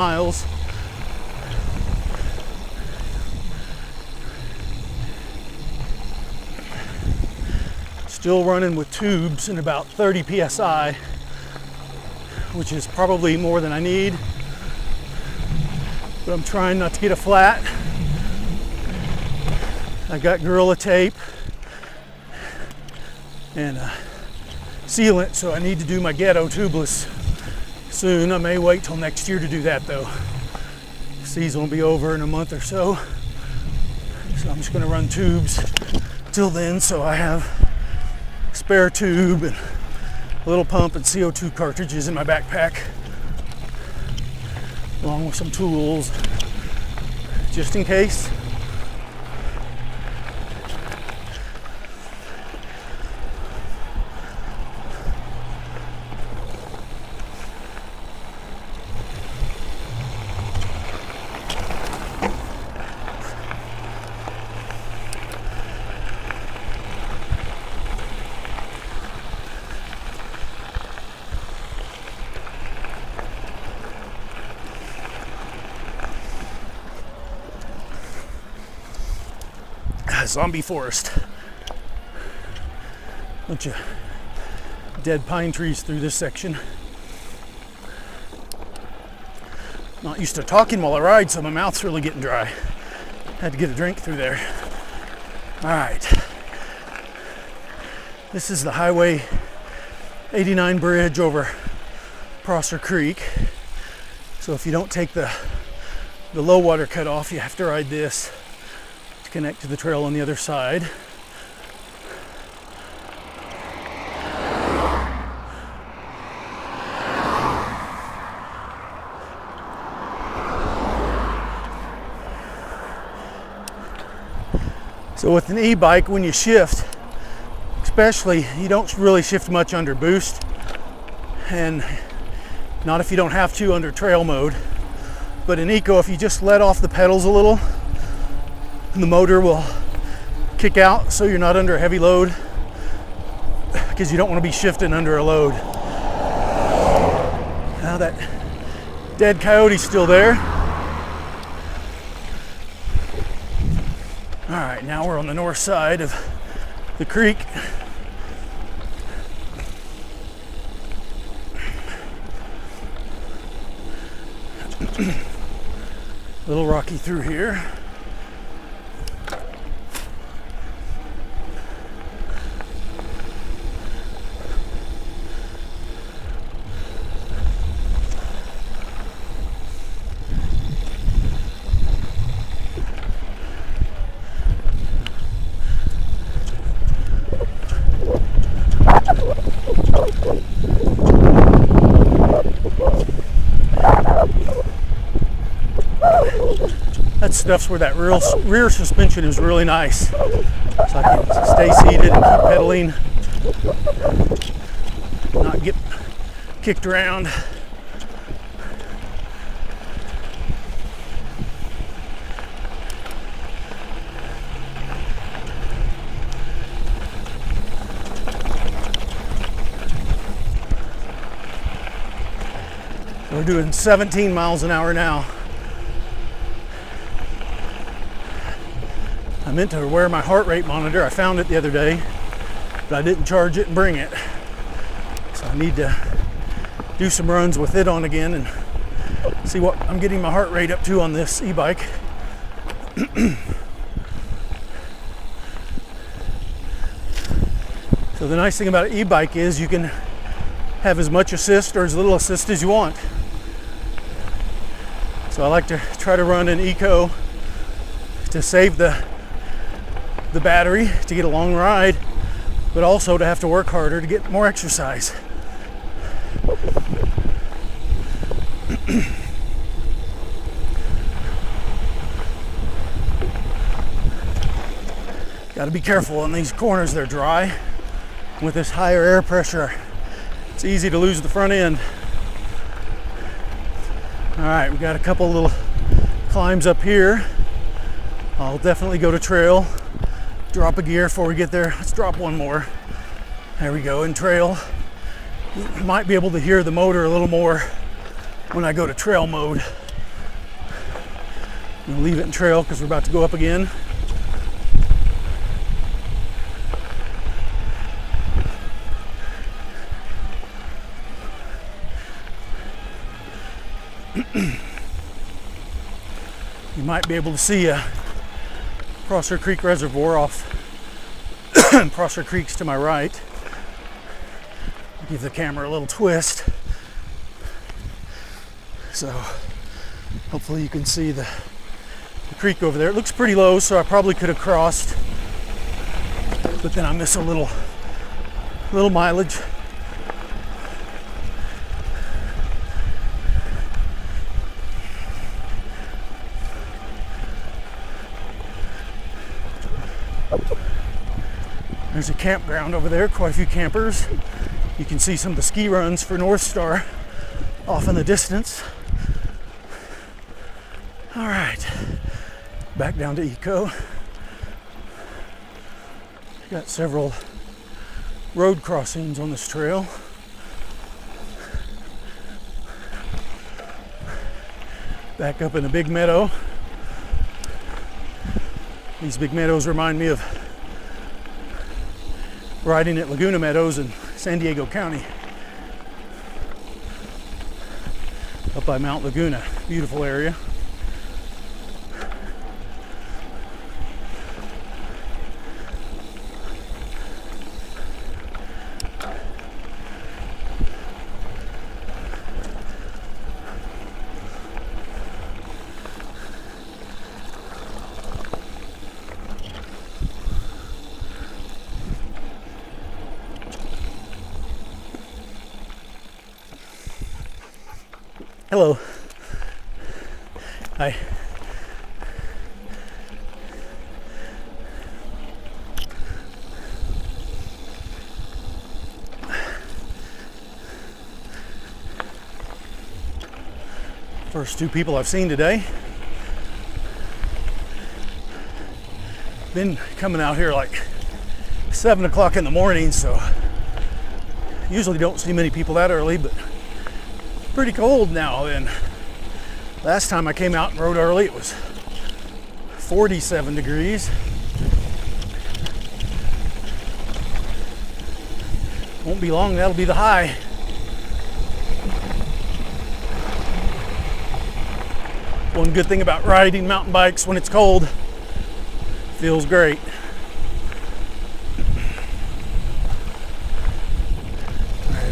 miles. Still running with tubes and about 30 psi, which is probably more than I need, but I'm trying not to get a flat. I got Gorilla tape and sealant, so I need to do my ghetto tubeless soon. I may wait till next year to do that though. The season will be over in a month or so, so I'm just going to run tubes till then, so I have a spare tube and a little pump and CO2 cartridges in my backpack, along with some tools just in case. Zombie forest. Bunch of dead pine trees through this section. Not used to talking while I ride, so my mouth's really getting dry. Had to get a drink through there. All right. This is the Highway 89 bridge over Prosser Creek. So if you don't take the low water cut off, you have to ride this to connect to the trail on the other side. So with an e-bike, when you shift, especially, you don't really shift much under boost, and not if you don't have to under trail mode. But in eco, if you just let off the pedals a little, the motor will kick out, so you're not under a heavy load, because you don't want to be shifting under a load. Now that dead coyote's still there. All right, now we're on the north side of the creek. A little rocky through here. That stuff's where that rear suspension is really nice, so I can stay seated and keep pedaling, not get kicked around. We're doing 17 miles an hour now. I meant to wear my heart rate monitor. I found it the other day, but I didn't charge it and bring it. So I need to do some runs with it on again and see what I'm getting my heart rate up to on this e-bike. So the nice thing about an e-bike is you can have as much assist or as little assist as you want. So I like to try to run an eco to save the battery to get a long ride, but also to have to work harder to get more exercise. Got to be careful on these corners, they're dry. With this higher air pressure, it's easy to lose the front end. All right, we got a couple little climbs up here. I'll definitely go to trail. Drop a gear before we get there. Let's drop one more. There we go, in trail. You might be able to hear the motor a little more when I go to trail mode. I'm gonna leave it in trail because we're about to go up again. You might be able to see Prosser Creek Reservoir off Prosser Creek's to my right. Give the camera a little twist. So hopefully you can see the creek over there. It looks pretty low, so I probably could have crossed, but then I miss a little mileage. There's a campground over there, quite a few campers. You can see some of the ski runs for North Star off in the distance. All right, back down to Eco. Got several road crossings on this trail. Back up in a big meadow. These big meadows remind me of riding at Laguna Meadows in San Diego County. Up by Mount Laguna, beautiful area. Hello. Hi. First two people I've seen today. Been coming out here like 7 o'clock in the morning, so usually don't see many people that early, but pretty cold now. And last time I came out and rode early, it was 47 degrees. Won't be long, that'll be the high. One good thing about riding mountain bikes when it's cold, feels great.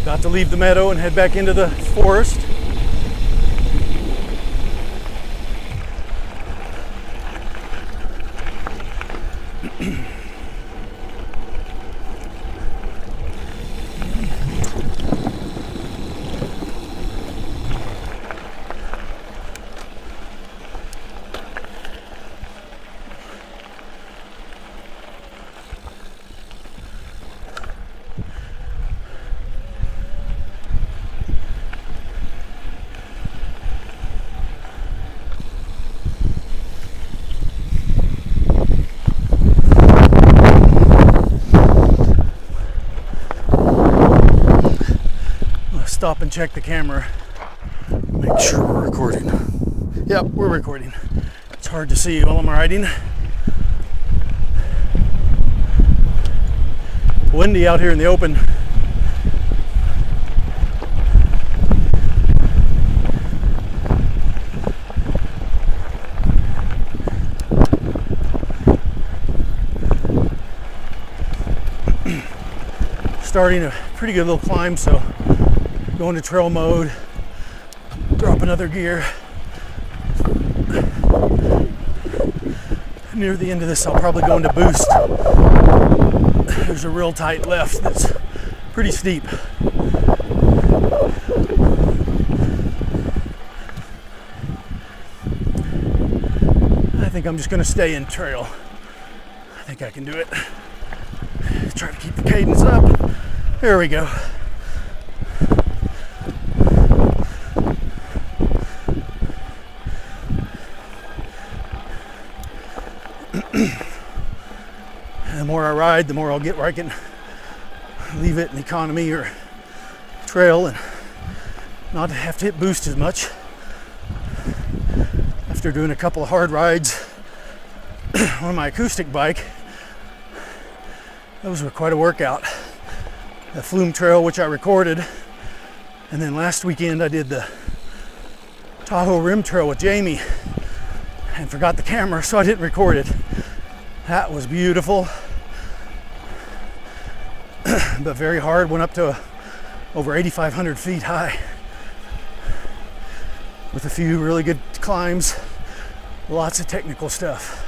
About to leave the meadow and head back into the forest. Stop and check the camera, make sure we're recording. Yep, we're recording. It's hard to see while I'm riding. Windy out here in the open. Starting a pretty good little climb, so go into trail mode, drop another gear. Near the end of this, I'll probably go into boost. There's a real tight left that's pretty steep. I think I'm just gonna stay in trail. I think I can do it. Try to keep the cadence up. There we go. The more I ride, the more I'll get where I can leave it in economy or trail and not have to hit boost as much. I after doing a couple of hard rides on my acoustic bike. Those were quite a workout. The Flume Trail, which I recorded, and then last weekend I did the Tahoe Rim Trail with Jamie and forgot the camera, so I didn't record it. That was beautiful, but very hard. Went up to over 8,500 feet high with a few really good climbs, lots of technical stuff.